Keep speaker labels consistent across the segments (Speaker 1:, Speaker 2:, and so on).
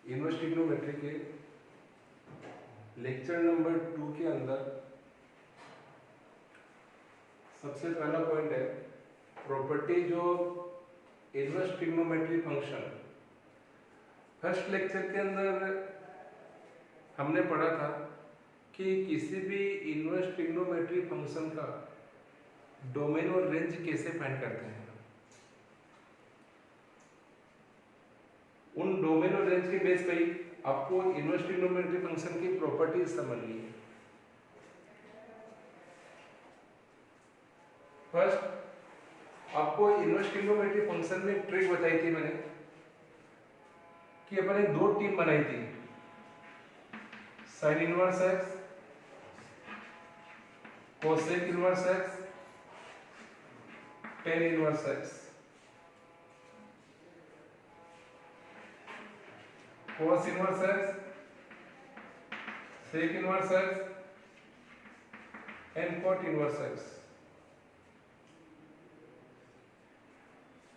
Speaker 1: Inverse trigonometry के lecture number 2 के अंदर सबसे पहला पॉइंट है properties of inverse trigonometry function. First lecture के अंदर हमने पढ़ा था कि किसी भी इनवर्स ट्रिग्नोमेट्री फंक्शन का डोमेन और रेंज कैसे फाइंड करते हैं। उन डोमेन और रेंज के बेस पे आपको इनवर्स ट्रिग्नोमेट्री फंक्शन की प्रॉपर्टीज समझनी है। फर्स्ट आपको इनवर्स ट्रिग्नोमेट्री फंक्शन में ट्रिक बताई थी मैंने कि अपने दो टीम बनाई थी, sign inverse x, cosec inverse x, tan inverse x. cos inverse x, sec inverse x and cot inverse x।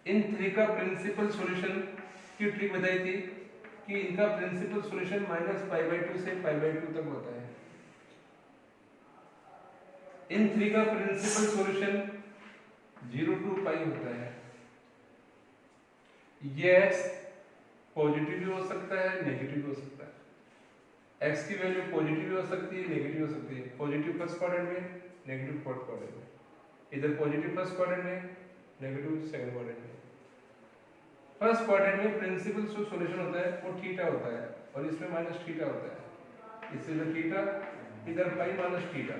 Speaker 1: In three का प्रिंसिपल सॉल्यूशन की ट्रिक बताई थी कि इनका प्रिंसिपल सॉल्यूशन -π/2 से π/2 तक होता है। इन थ्री का प्रिंसिपल सॉल्यूशन 0 to π होता है। ये x पॉजिटिव भी हो सकता है, नेगेटिव भी हो सकता है। x की वैल्यू पॉजिटिव भी हो सकती है, नेगेटिव हो सकती है। पॉजिटिव फर्स्ट क्वाड्रेंट में, नेगेटिव फोर्थ क्वाड्रेंट में। इधर पॉजिटिव फर्स्ट क्वाड्रेंट में, नेगेटिव सेकंड क्वाड्रेंट में। फर्स्ट क्वाड्रेंट में प्रिंसिपल जो सॉल्यूशन होता है वो थीटा होता है और इसमें माइनस थीटा होता है। इससे थीटा, इधर पाई माइनस थीटा।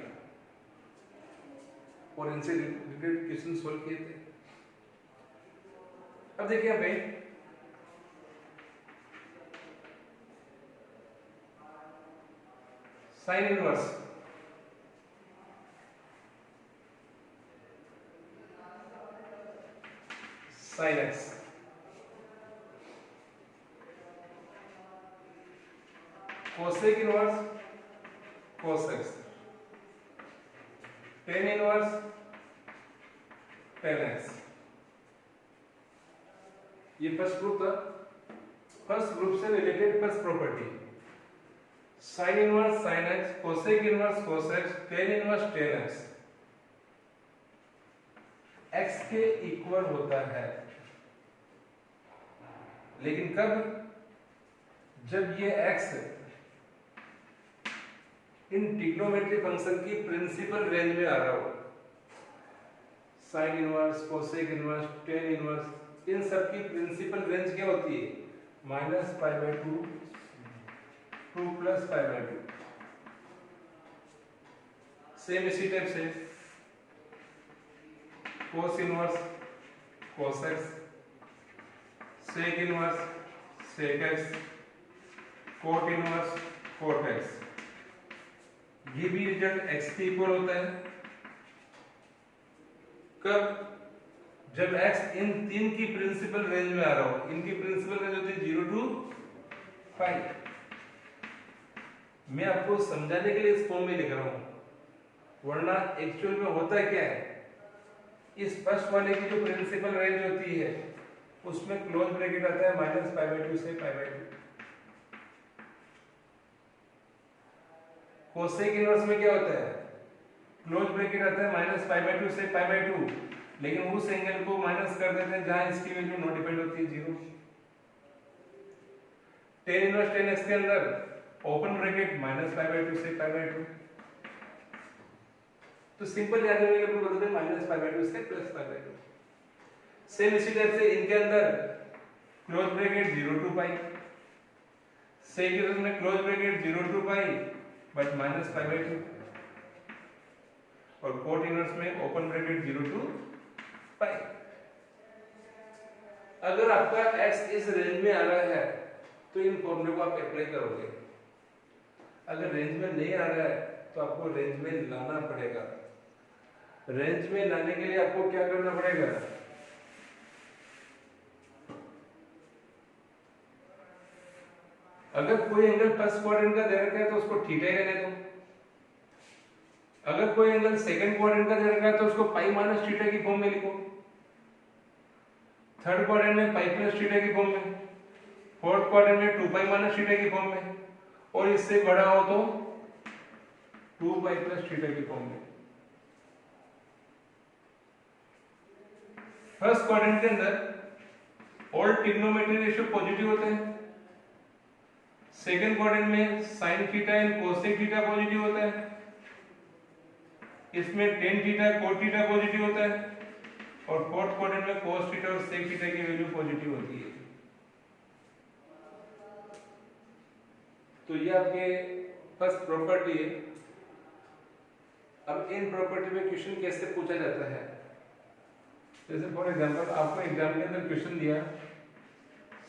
Speaker 1: और इनसे रिलेटेड क्वेश्चन सॉल्व किए थे। अब देखिए भाई, sine inverse sine x, cosec inverse cos x, tan inverse tan x. ये फर्स्ट ग्रुप था। फर्स्ट ग्रुप से related first property, sine inverse sine x, cosec inverse cos x, tan inverse tan x x के equal होता है। लेकिन कब? जब ये एक्स इन ट्रिग्नोमेट्री फंक्शन की प्रिंसिपल रेंज में आ रहा हो। Sine inverse, cosec inverse, tan inverse, इन सब की प्रिंसिपल रेंज क्या होती है? -π/2 टू +π/2। सेम इसी टाइप से cos inverse cos x, sec inverse sec x, cot inverse cot x. ये भी रिजल्ट एक्स के इक्वल होता है। कब? जब एक्स इन तीन की प्रिंसिपल रेंज में आ रहा हो। इनकी प्रिंसिपल रेंज होती है 0 to π। मैं आपको समझाने के लिए इस फॉर्म में लिख रहा हूं, वरना एक्चुअल में होता क्या है, इस फर्स्ट वाले की जो प्रिंसिपल रेंज होती है उसमें क्लोज ब्रैकेट आता है -π/2 से π/2। कोसेक इनवर्स में क्या होता है? क्लोज ब्रैकेट आता है -π/2 से π/2, लेकिन उस एंगल को माइनस कर देते हैं जहां इसकी वैल्यू नॉट डिपेंड होती है 0। टेन इनवर्स टेन एक्स के अंदर ओपन ब्रैकेट -π/2 से π/2। तो सिंपल याद रखने के लिए बदल दें -π/2 से +π/2। सेम इसी टाइप से इनके अंदर close bracket 0 to π, sec inverse में क्लोज ब्रैकेट 0 to π बट -π/2, और कोट इनवर्स में ओपन ब्रैकेट 0 to π। अगर आपका x इस रेंज में आ रहा है तो इन फॉर्मूले को आप अप्लाई करोगे। अगर रेंज में नहीं आ रहा है तो आपको रेंज में लाना पड़ेगा। रेंज में लाने के लिए आपको क्या करना पड़ेगा? अगर कोई एंगल फर्स्ट क्वाड्रेंट का दे रखा है तो उसको थीटा ही रहने दो। अगर कोई एंगल सेकंड क्वाड्रेंट का दे रखा है तो उसको पाई माइनस थीटा की फॉर्म में लिखो। थर्ड क्वाड्रेंट में पाई प्लस थीटा की फॉर्म में। फोर्थ क्वाड्रेंट में 2 पाई माइनस थीटा की फॉर्म में, और इससे बड़ा हो तो 2 पाई प्लस थीटा की फॉर्म में। फर्स्ट क्वाड्रेंट के अंदर ऑल ट्रिग्नोमेट्री रेशियो पॉजिटिव होते हैं। सेकंड क्वाड्रेंट में sine theta and cosec theta positive होता है। इसमें tan theta cot theta positive होता है, और फोर्थ क्वाड्रेंट में कोस थीटा और सेक थीटा की वैल्यू पॉजिटिव होती है। तो ये आपके फर्स्ट प्रॉपर्टी है। अब इन प्रॉपर्टी में क्वेश्चन कैसे पूछा जाता है, जैसे फॉर एग्जांपल आपको एग्जाम के अंदर क्वेश्चन दिया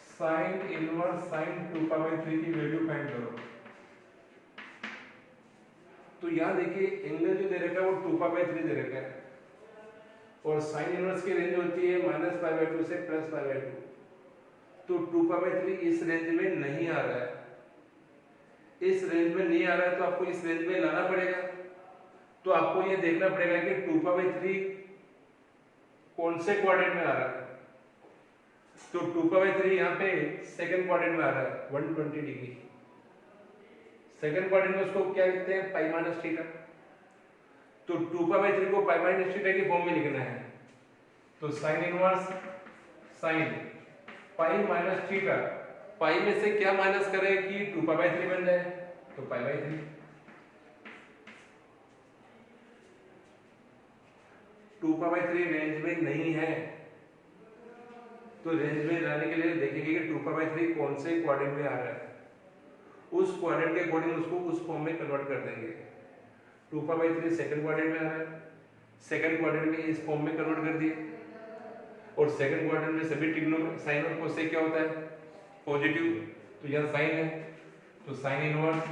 Speaker 1: साइन इनवर्स साइन 2π/3 की वैल्यू फाइंड करो। तो यहाँ देखिए एंगल जो दे रखा है वो 2π/3 दे रखा है, और साइन इनवर्स की रेंज होती है -π/2 से +π/2। तो 2π/3 इस रेंज में नहीं आ रहा है, इस रेंज में नहीं आ रहा है, तो आपको इस रेंज में लाना पड़ेगा। तो आपको ये देखना पड़ेगा कि 2π/3 कौन से क्वाड्रेंट में आ रहा है। तो 2π/3 यहाँ पे सेकंड क्वाड्रेंट में आ रहा है 120 डिग्री। सेकंड क्वाड्रेंट में उसको क्या लिखते हैं, पाई माइनस थीटा। तो 2π/3 को पाई माइनस थीटा की फॉर्म में लिखना है। तो sine inverse sine pi minus theta, pi में से क्या माइनस करें कि 2π/3 बन जाए, तो पाई/3। 2π/3 रेंज में नहीं है, तो रेंज में लाने के लिए देखेंगे कि 2π/3 कौन से क्वाड्रेंट में आ रहा है, उस क्वाड्रेंट के अकॉर्डिंग उसको उस फॉर्म में कन्वर्ट कर देंगे। 2π/3 सेकंड क्वाड्रेंट में आ रहा है, सेकंड क्वाड्रेंट में इस फॉर्म में कन्वर्ट कर दिए, और सेकंड क्वाड्रेंट में सभी ट्रिग्नो साइन और कोसेक क्या होता है, पॉजिटिव। तो यहाँ साइन है, तो sine inverse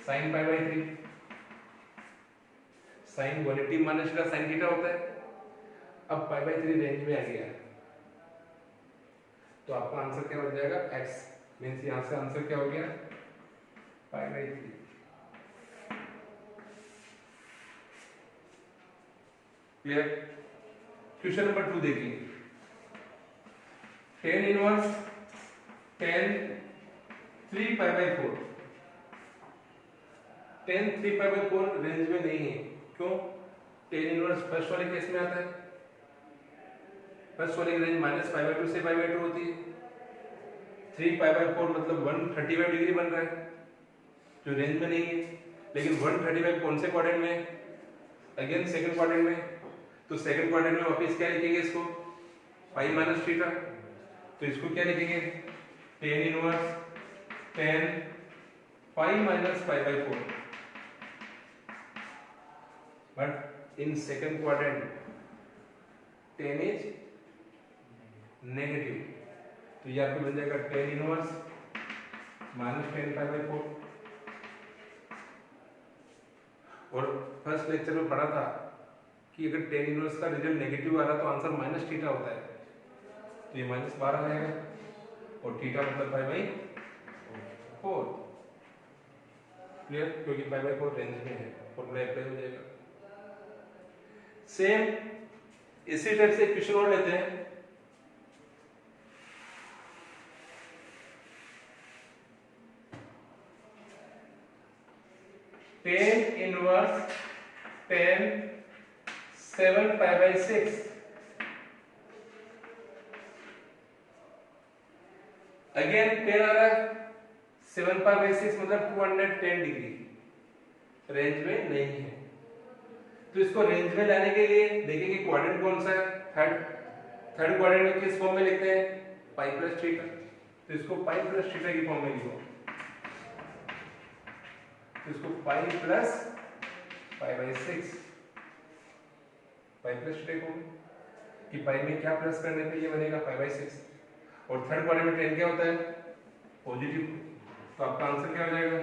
Speaker 1: sine π/3, sine 180 minus का साइन थीटा होता है। अब π/3 रेंज में आ गया, तो आपका आंसर क्या बन जाएगा, x। मींस यहां से आंसर क्या हो गया, π/3। क्लियर। क्वेश्चन नंबर 2 देखिए, tan inverse tan 3π/4। tan 3π/4 range में नहीं है, क्यों? tan इनवर्स फर्स्ट वाले केस में आता है, फर्स्ट वाले की रेंज -π/2 से π/2 होती है। 3π/4 मतलब 135 डिग्री बन रहा है, जो रेंज में नहीं है। लेकिन 135 कौन से क्वाड्रेंट में, अगेन सेकंड क्वाड्रेंट में। तो सेकंड क्वाड्रेंट में वापस क्या लिखेंगे इसको, पाई माइनस थीटा। तो इसको क्या लिखेंगे, tan inverse tan pi minus π/4। But in second quadrant tan is negative, तो ये आपको बन जाएगा tan इनवर्स -tan π/4। और फर्स्ट लेक्चर में पढ़ा था कि अगर tan इनवर्स का रिजल्ट नेगेटिव आ रहा तो आंसर माइनस थीटा होता है, तो ये -12 आ जाएगा, और थीटा मतलब π/4। क्लियर, क्योंकि π/4 रेंज में है, फॉर्मूला अप्लाई हो जाएगा। सेम इसी टाइप से क्वेश्चन और लेते हैं। tan inverse tan 7π/6। Again tan आ रहा है, 7π/6 मतलब 210 डिग्री, रेंज में नहीं है। तो इसको रेंज में लाने के लिए देखेंगे क्वाड्रेंट कौन सा है, थर्ड क्वाड्रेंट में किस फॉर्म में लिखते हैं, पाई प्लस थीटा। तो इसको पाई प्लस थीटा की फॉर्म में लिखो, तो इसको pi plus π/6, pi plus theta को कि पाई में क्या प्लस करने पे ये बनेगा π/6। और थर्ड क्वाड्रेंट में tan क्या होता है, पॉजिटिव। तो आपका आंसर क्या हो जाएगा,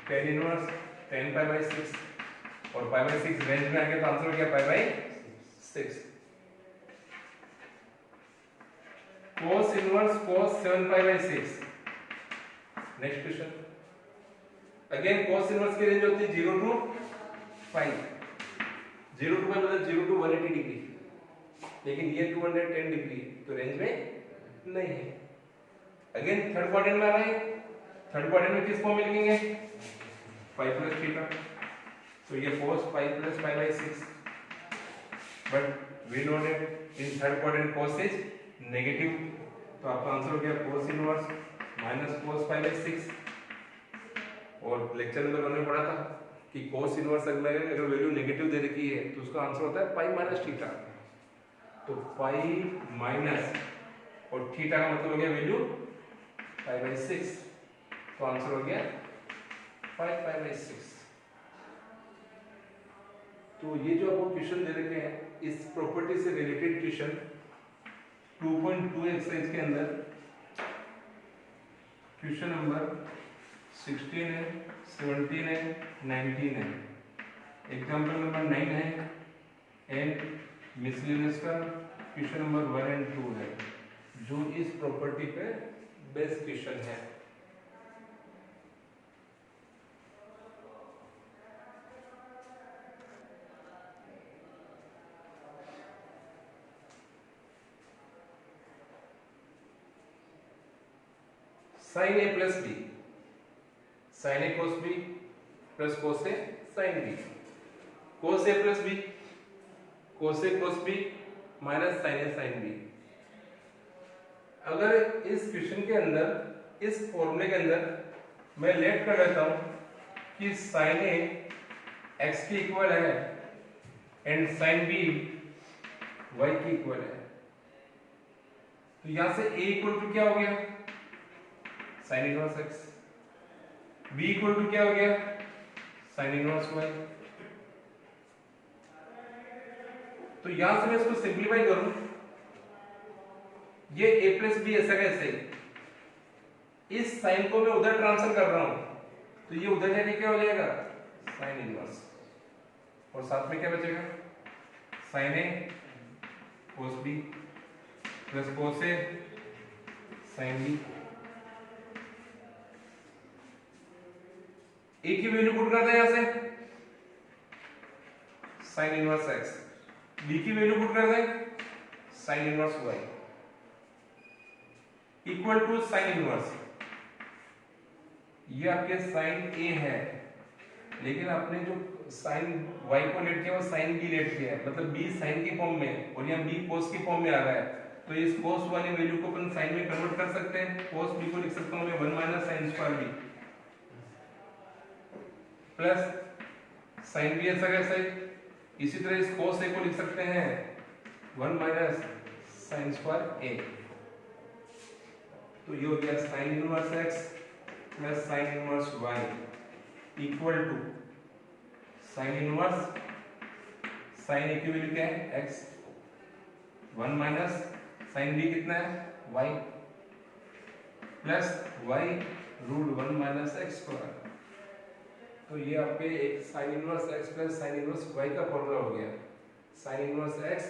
Speaker 1: tan इनवर्स tan π/6, और π/6 रेंज में आ गया, तो आंसर हो गया π/6। cos inverse cos 7π/6। Next question, again cos inverse की रेंज होती है 0 to π। 0 to π मतलब 0 to 180 डिग्री, लेकिन ये 210 डिग्री, तो रेंज में नहीं है। अगेन थर्ड क्वाड्रेंट में आ रहा है, थर्ड क्वाड्रेंट में किस फॉर्म में लिखेंगे, पाई प्लस थीटा, तो ये cos pi plus pi by 6, but we know that in third quadrant cos is negative, तो आपका आंसर हो गया cos inverse minus cos pi by 6। और लेक्चर नंबर 1 में पढ़ा था कि cos इनवर्स अगर वैल्यू नेगेटिव दे रखी है तो उसका आंसर होता है पाई माइनस थीटा, तो पाई माइनस और थीटा का मतलब हो गया वैल्यू पाई बाई 6, तो आंसर हो गया 5 पाई बाई 6। तो ये जो आपको क्वेश्चन दे रखे हैं, इस प्रॉपर्टी से रिलेटेड क्वेश्चन 2.2 एक्सरसाइज के अंदर क्वेश्चन नंबर 16 है, 17 है, 19 है, एग्जाम्पल नंबर 9 है एंड मिसलेनियस का क्वेश्चन नंबर 1 एंड 2 है, जो इस प्रॉपर्टी पे बेस्ट क्वेश्चन है। Sign A plus B, sign a cos b plus cos a sine B, cos A plus B, cos A cos B minus sign A sine B. अगर इस question के अंदर, इस फॉर्मूले के अंदर मैं लेट कर लेता हूं कि साइन ए एक्स के इक्वल है एंड साइन बी वाई के इक्वल है, तो यहां से ए इक्वल टू क्या हो गया, sine inverse x, b equal to क्या हो गया, साइन इनवर्स वाई। तो यहां से मैं इसको सिंप्लीफाई करूं, ये a प्लस बी ऐसा कैसे, इस साइन को मैं उधर ट्रांसफर कर रहा हूं, तो ये उधर जाके क्या हो जाएगा, साइन इनवर्स, और साथ में क्या बचेगा, sine a cos b plus cos a sine b. A की वैल्यू पुट करते हैं यहां से, साइन इनवर्स एक्स, बी की वैल्यू पुट कर दें, sine inverse y equal to sine inverse, ये आपके साइन ए है, लेकिन आपने जो साइन वाई को लेट किया वो साइन बी लेट किया है, मतलब बी साइन की फॉर्म में और यहाँ बी कोस की फॉर्म में आ रहा है, तो इस कोस वाली वैल्यू को अपन साइन में कन्वर्ट कर सकते हैं, कोस बी को लिख सकता हूं मैं 1 minus sine square b plus sine b ऐसा कैसे, इसी तरह इस कोस ए को लिख सकते हैं 1 माइनस साइन स्क्वायर ए, तो ये हो गया sine inverse x plus sine inverse y equal to sine inverse, sine A की वैल्यू क्या है एक्स, 1 माइनस साइन बी कितना है y plus y root 1 minus x square. तो ये आपके एक sine inverse x plus sine inverse y का फॉर्मूला हो गया, sine inverse x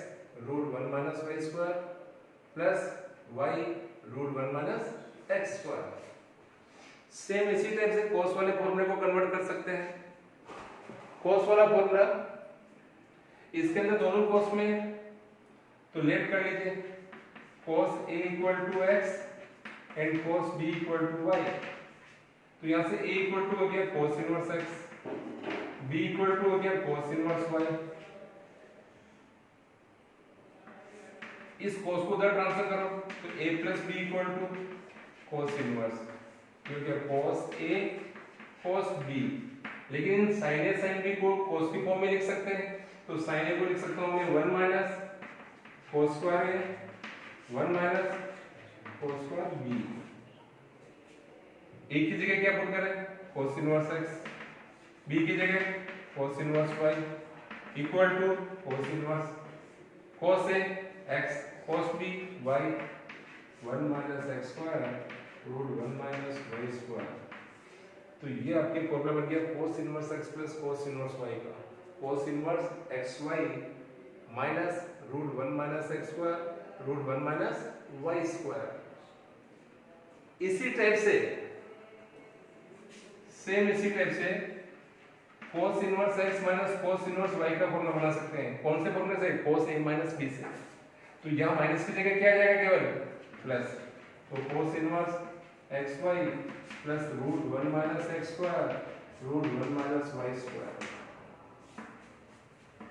Speaker 1: root 1 minus y square plus y root 1 minus x square. Same इसी टाइप से कोस वाले फॉर्मूले को कन्वर्ट कर सकते हैं, कोस वाला फॉर्मूला इसके अंदर दोनों कोस में, तो लेट कर लीजिए, cos A equal to x and cos B equal to y, तो यहां से a इक्वल टू हो गया cos inverse x, b equal to हो गया cos इनवर्स y, इस cos को उधर ट्रांसफर करो तो a plus b equal to cos inverse, तो क्या cos a cos b, लेकिन sin a sin b को cos की फॉर्म में लिख सकते हैं, तो sin a को लिख सकता हूं मैं 1 minus cos square a 1 minus cos square b, a की जगह क्या पुट करें cos इनवर्स x, b की जगह cos inverse y equal to cos inverse cos a x cos b y 1 minus x square root 1 minus y square. तो ये आपके formula बन गया cos inverse x plus cos inverse y का, cos inverse xy minus root 1 minus x square root 1 minus y square. इसी type से same इसी type से cos inverse x minus cos inverse y का फॉर्मूला बना सकते हैं, कौन से फॉर्मूले से, cos a माइनस b से, तो यहाँ माइनस की जगह क्या आ जाएगा केवल प्लस, तो cos inverse x y plus root 1 minus x square root 1 minus y square.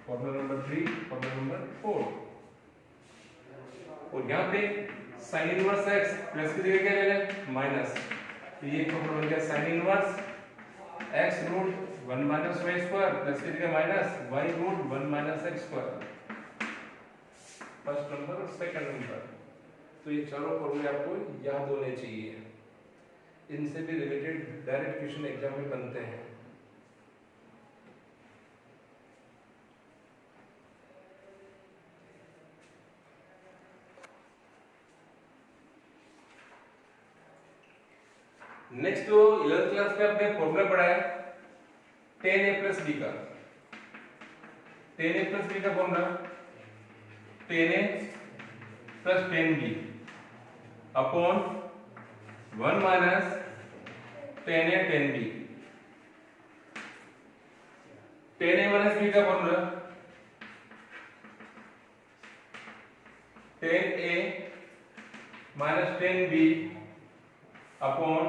Speaker 1: Formula number 3, formula number 4। और यहाँ पे साइन इनवर्स एक्स प्लस की जगह क्या ले लें माइनस, तो ये फॉर्मूला बन गया sine inverse x root 1 minus y square plus की जगह minus y root 1 minus x square. First number और सेकंड नंबर। तो ये चारों फॉर्मूले आपको याद होने चाहिए, इनसे भी रिलेटेड डायरेक्ट क्वेश्चन एग्जाम में बनते हैं। नेक्स्ट जो 11th क्लास में आपने फॉर्मूला पढ़ा है 10a प्लस b का, 10a प्लस b का formula 10a plus 10b upon 1 minus 10a 10b। 10a minus b का formula 10a minus 10b upon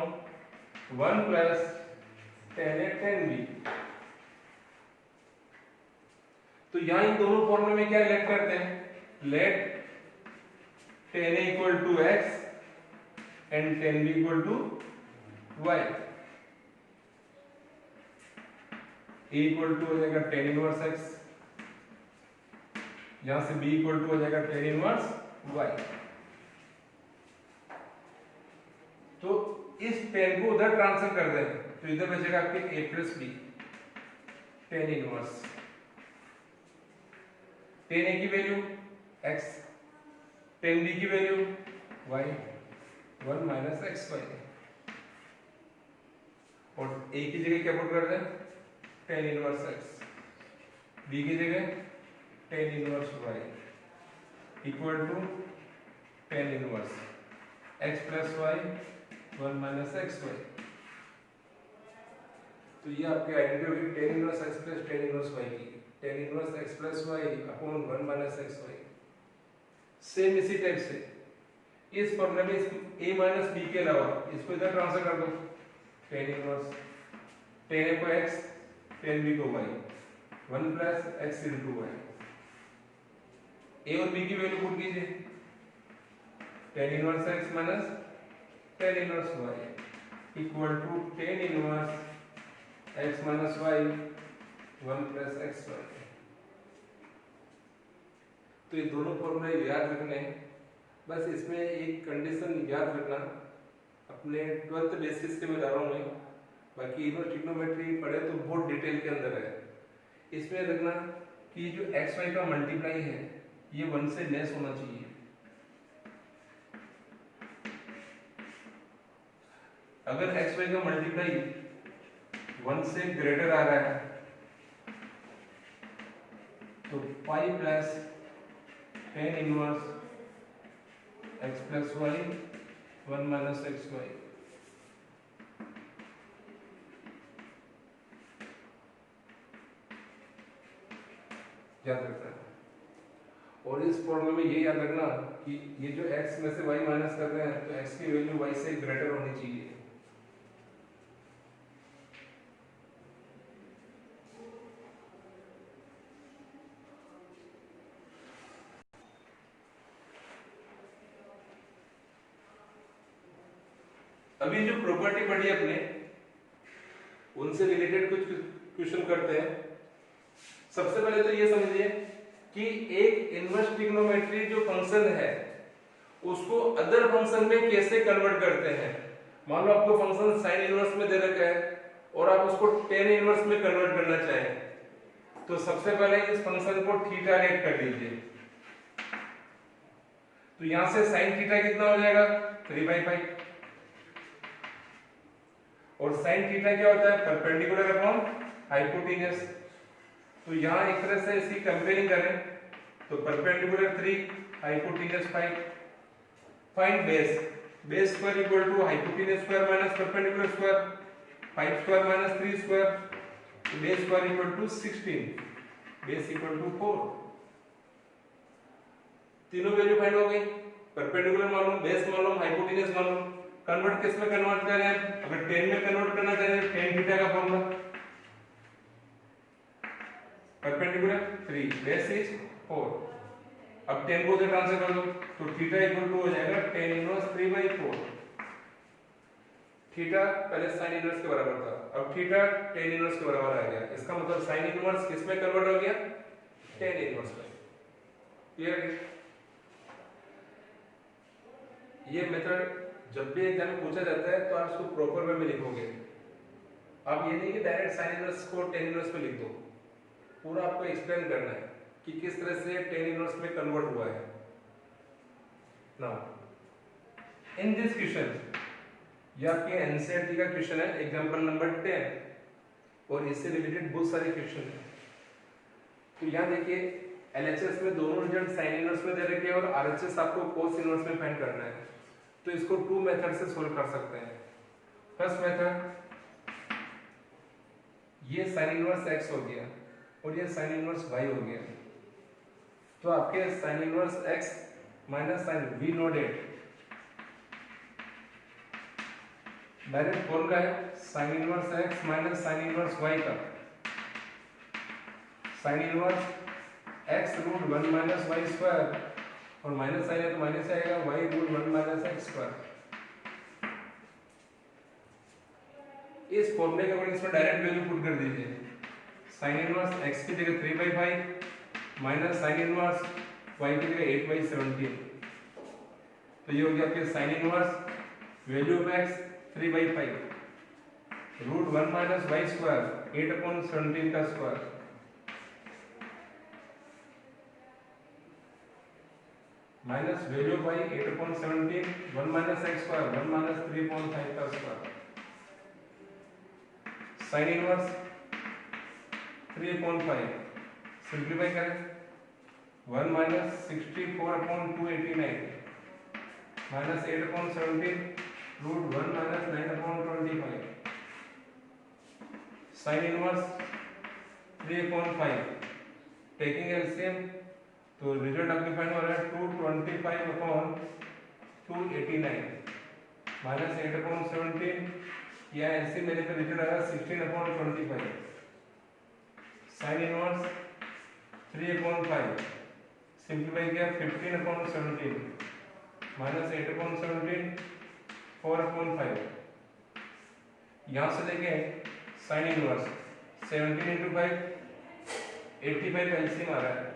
Speaker 1: 1 plus 10a 10b। तो यहां इन दोनों फॉर्मूले में क्या लेट करते हैं, let 10a equal to x and 10b equal to y। a equal to हो जाएगा 10 इनवर्स x, यहां से b इक्वल टू हो जाएगा 10 इनवर्स y। तो इस 10 को उधर ट्रांसफर कर दें तो इधर बचेगा आपके a plus b 10 inverse. 10a की वैल्यू x, 10b की value y 1 minus x y. और a की जगह क्या पुट कर दें 10 इनवर्स x, b की जगह 10 inverse y equal to 10 inverse x plus y 1 minus x y. तो ये आपके आइडेंटिटी होगी 10 inverse x plus 10 inverse y की, 10 inverse x plus y upon 1 minus x y. Same इसी टाइप से इस फॉर्मूले में a माइनस b के अलावा इसको इधर ट्रांसफर कर दो 10 इनवर्स 10a को x 10b को y 1 plus x into y। a और b की वैल्यू पुट कीजिए 10 inverse x minus 10 inverse y equal to 10 inverse x minus y 1 plus x y. तो ये दोनों फॉर्मूले याद रखने हैं, बस इसमें एक कंडीशन याद रखना, अपने 12th बेसिस के बता रहा हूँ मैं, बाकी इन्वर्स ट्रिग्नोमेट्री पढ़े तो बहुत डिटेल के अंदर है। इसमें रखना कि जो एक्स वाई का मल्टीप्लाई है ये 1 से लेस होना चाहिए। अगर एक्स वाई का मल्टीप्लाई 1 से ग्रेटर आ रहा है तो pi plus 10 inverse x plus y 1 minus x y. याद रखना है। और इस फॉर्मूले में ये याद रखना कि ये जो x में से y माइनस कर रहे हैं तो x की वैल्यू y से ग्रेटर होनी चाहिए। अभी जो प्रॉपर्टी पढ़ी अपने उनसे रिलेटेड कुछ क्वेश्चन करते हैं। सबसे पहले तो ये समझिए कि एक इनवर्स ट्रिग्नोमेट्री जो फंक्शन है उसको अदर फंक्शन में कैसे कन्वर्ट करते हैं। मान लो आपको फंक्शन साइन इनवर्स में दे रखा है और आप उसको टेन इनवर्स में कन्वर्ट करना चाहें तो सबसे पहले इस फंक्शन को थीटा लेट कर लीजिए। तो यहां से साइन थीटा कितना हो जाएगा 3/5 और साइन थीटा क्या होता है परपेंडिकुलर अपॉन हाइपोटेन्यूज। तो यहां एक तरह से इसकी कंपेयरिंग करें तो perpendicular 3 hypotenuse 5। Find base, base square equal to hypotenuse square minus perpendicular square 5 square minus 3 square, base square equal to 16, base equal to 4। तीनों वैल्यू फाइंड हो गई, परपेंडिकुलर मालूम, बेस मालूम, हाइपोटेन्यूज मालूम। कन्वर्ट किस में कन्वर्ट कर रहे हैं? अगर टेन में कन्वर्ट करना चाह रहे हैं, टेन थीटा का फॉर्मूला परपेंडिकुलर 3 बेस इज 4। अब 10 को उधर ट्रांसफर कर दो तो थीटा इक्वल टू हो जाएगा tan इनवर्स 3/4। थीटा पहले sin इनवर्स के बराबर था, अब थीटा tan इनवर्स के बराबर आ गया। इसका मतलब sin इनवर्स किस में कन्वर्ट हो गया? tan इनवर्स में। क्लियर है? ये मेथड जब भी एग्जाम में पूछा जाता है तो आप इसको प्रॉपर वे में लिखोगे। आप ये नहीं कि डायरेक्ट sin इनवर्स को tan इनवर्स में लिख दो, पूरा आपको एक्सप्लेन करना है कि किस तरह से tan इनवर्स में कन्वर्ट हुआ है। नाउ इन दिस क्वेश्चन, ये आपके एनसीईआरटी का क्वेश्चन है, एग्जांपल नंबर 10, और इससे रिलेटेड बहुत सारे क्वेश्चन हैं। तो यहाँ देखिए एलएचएस में दोनों रिजल्ट sin इनवर्स में दे रखे हैं और आरएचएस आपको cos इनवर्स में फाइंड करना है। तो इसको टू मेथड से सोल्व कर सकते हैं। फर्स्ट मेथड, ये sin इनवर्स x हो गया और ये sin इनवर्स y हो गया। तो आपके sin inverse x minus sin v note at direct formula है sin inverse x minus sin inverse y का। sin inverse x root 1 minus y square, और माइनस साइन है तो माइनस आएगा, y root 1 minus x square. इस फॉर्मूले के according इसमें डायरेक्ट वैल्यू पुट कर दीजिए। sin इनवर्स x की जगह 3/5 माइनस sin इनवर्स y की जगह 8/17। तो ये हो गया आपके sin inverse value of x 3/5 root 1 minus y square 8/17 का square minus value of y 8/17 1 minus x square 1 minus 3/5 का स्क्वायर। sin इनवर्स 3/5 सिंपलीफाई करें, 1 minus 64/289 minus 8/17 root 1 minus 9/25। sin inverse 3/5 taking LCM तो रिजल्ट आपके find हो रहा है 225/289 minus 8/17, या LCM मेरे पे रिजल्ट आया 16/25। sin इनवर्स 3/5 सिंपलीफाई किया 15/17 माइनस 8/17 4/5। यहां से देखें sin इनवर्स 17 into 5 85 एलसीएम आ रहा है।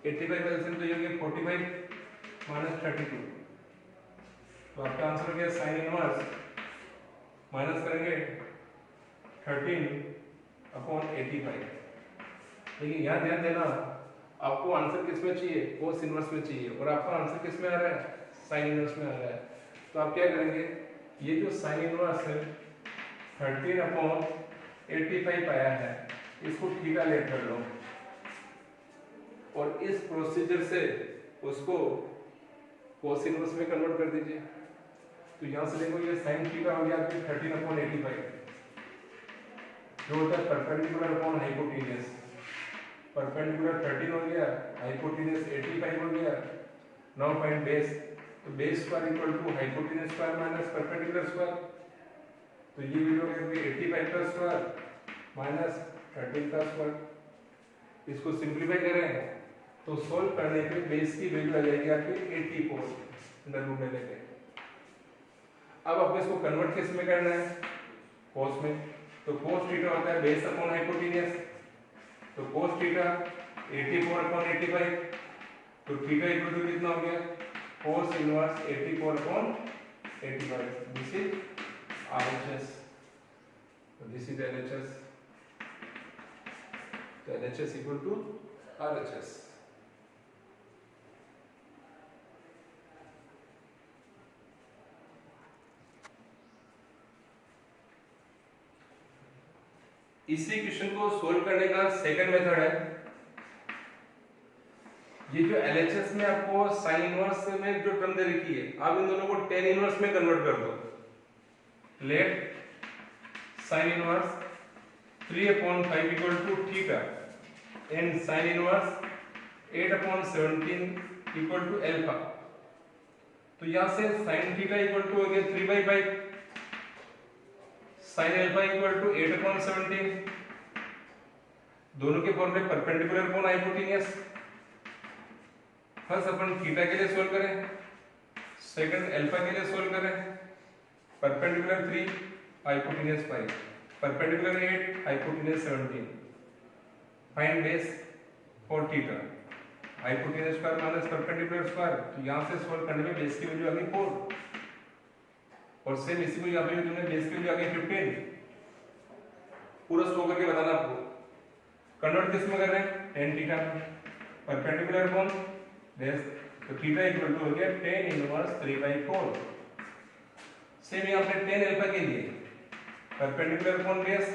Speaker 1: 85 एलसीएम तो ये हो गया 45 माइनस 32। तो आपका आंसर हो गया sin इनवर्स माइनस करेंगे 13/85। लेकिन यहाँ ध्यान देना, आपको आंसर किस में चाहिए? cos इनवर्स में चाहिए, और आपका आंसर किस में आ रहा है? sin इनवर्स में आ रहा है। तो आप क्या करेंगे, ये जो sin इनवर्स है 13/85 आया है, इसको थीटा लेट कर लो और इस प्रोसीजर से उसको cos इनवर्स में कन्वर्ट कर दीजिए। तो यहां से देखो ये sin थीटा हो गया आपके 13/85, जो होता है परपेंडिकुलर अपॉन हाइपोटेन्यूज। परपेंडिकुलर 13 हो गया, हाइपोटेन्यूज 85 हो गया। नाउ फाइंड बेस, तो base square equal to hypotenuse square minus perpendicular square. तो ये वैल्यू हो गई 85 का स्क्वायर माइनस 13 का स्क्वायर। इसको सिंपलीफाई करें तो सोल्व करने पे बेस की वैल्यू आ जाएगी आपकी 84 अंडर रूट में लेके। अब आपको इसको कन्वर्ट किस में करना है? cos में। तो cos थीटा होता है बेस अपॉन हाइपोटेन्यूज, तो cos थीटा 84/85, तो थीटा इक्वल टू कितना हो गया? cos inverse 84/85। This is RHS, this is LHS, तो LHS इक्वल टू RHS। इसी क्वेश्चन को सोल्व करने का सेकंड मेथड है, ये जो LHS में आपको sin इनवर्स में जो टर्म दे रखी है, आप इन दोनों को tan इनवर्स में कन्वर्ट कर दो। Let sin inverse 3/5 equal to theta and sin inverse 8/17 equal to alpha. तो यहां से sin थीटा इक्वल टू हो गया 3/5, sin अल्फा इक्वल टू 8/17। दोनों के फॉर्मूले परपेंडिकुलर कोण हाइपोटेन्यूस। फर्स्ट अपन थीटा के लिए सोल्व करें, सेकंड अल्फा के लिए सोल्व करें। Perpendicular 3, hypotenuse 5, perpendicular 8, hypotenuse 17। Find base for theta, hypotenuse square minus perpendicular square. तो यहां से सोल्व करने में बेस की वैल्यू आ गई 4, और सेम इसी को यहां पे भी तुमने बेस की वैल्यू आ गई 15। पूरा स्टोर करके बताना आपको। कन्वर्ट किस में कर रहे हैं, tan थीटा, परपेंडिकुलर कोण बेस, तो थीटा इक्वल टू हो गया tan इनवर्स 3/4। सेम यहां पे tan अल्फा के लिए परपेंडिकुलर कोण बेस,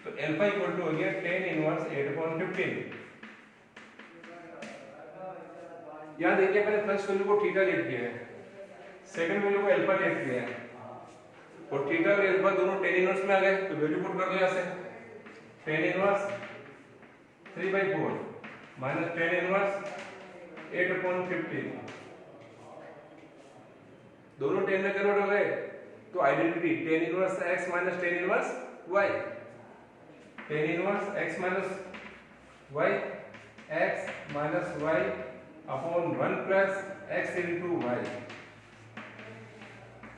Speaker 1: तो अल्फा इक्वल टू हो गया tan इनवर्स 8/15। यहां देखिए मैंने फर्स्ट वैल्यू को थीटा लेट किया है, सेकंड वैल्यू को अल्फा लेट किया है, और थीटा और अल्फा दोनों tan इनवर्स में आ गए। तो वैल्यू पुट कर दो यहां से, tan inverse 3/4 minus tan inverse 8/15। दोनों tan में कन्वर्ट हो गए, तो identity tan inverse x minus tan inverse y, tan inverse x minus y, x minus y upon 1 plus x into y।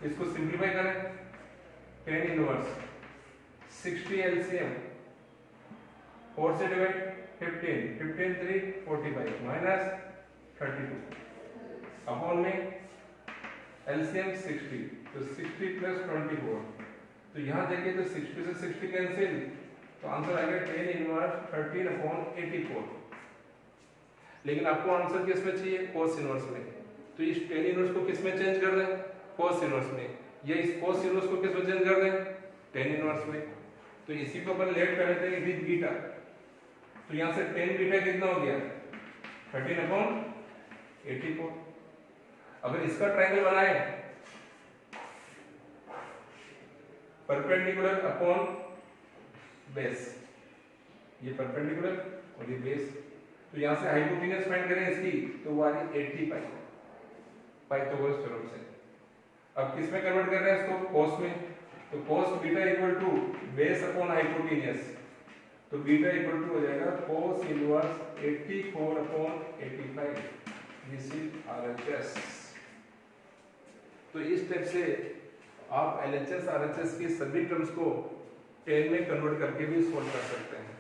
Speaker 1: इसको सिंपलीफाई करें, tan इनवर्स 60 एलसीएम 4 से divide 15, 15 3 45 minus 32 upon में LCM 60, तो 60 plus 24। तो यहां देखिए तो 60 से 60 कैंसिल, तो आंसर आ गया tan इनवर्स 13/84। लेकिन आपको आंसर किस में चाहिए, cos इनवर्स में। तो इस tan इनवर्स को किस में चेंज कर दें, cos इनवर्स में, या इस cos इनवर्स को किस में चेंज कर दें, tan इनवर्स में। तो इसी को अपन लेट कर लेते हैं विद बीटा। तो यहां से tan बीटा कितना हो गया 13/84। अगर इसका ट्रायंगल बनाए परपेंडिकुलर अपॉन बेस, ये परपेंडिकुलर और ये बेस, तो यहां से हाइपोटेन्यूस फाइंड करें इसकी, तो वो आ रही 80 पाई, पाइथागोरस थ्योरम से। अब किस में कन्वर्ट कर रहे हैं इसको, cos में, तो cos beta equal to base upon hypotenuse, तो बीटा इक्वल टू हो जाएगा cos inverse 84/85। This is RHS. तो इस स्टेप से आप एलएचएस आरएचएस की सभी टर्म्स को tan में कन्वर्ट करके भी सोल्व कर सकते हैं।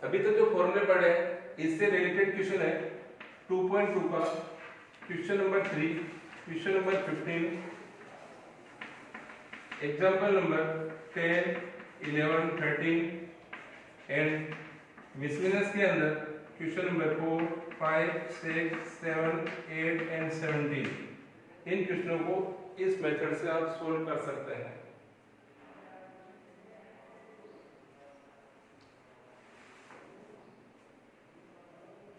Speaker 1: अभी तक जो फॉर्मूले पढ़े इससे रिलेटेड क्वेश्चन है 2.2 का question number 3, question number 15, example number 10, 11, 13 and miscellaneous के अंदर क्वेश्चन नंबर 4, 5, 6, 7, 8 एंड 17। इन क्वेश्चनों को इस मेथड से आप सोल्व कर सकते हैं।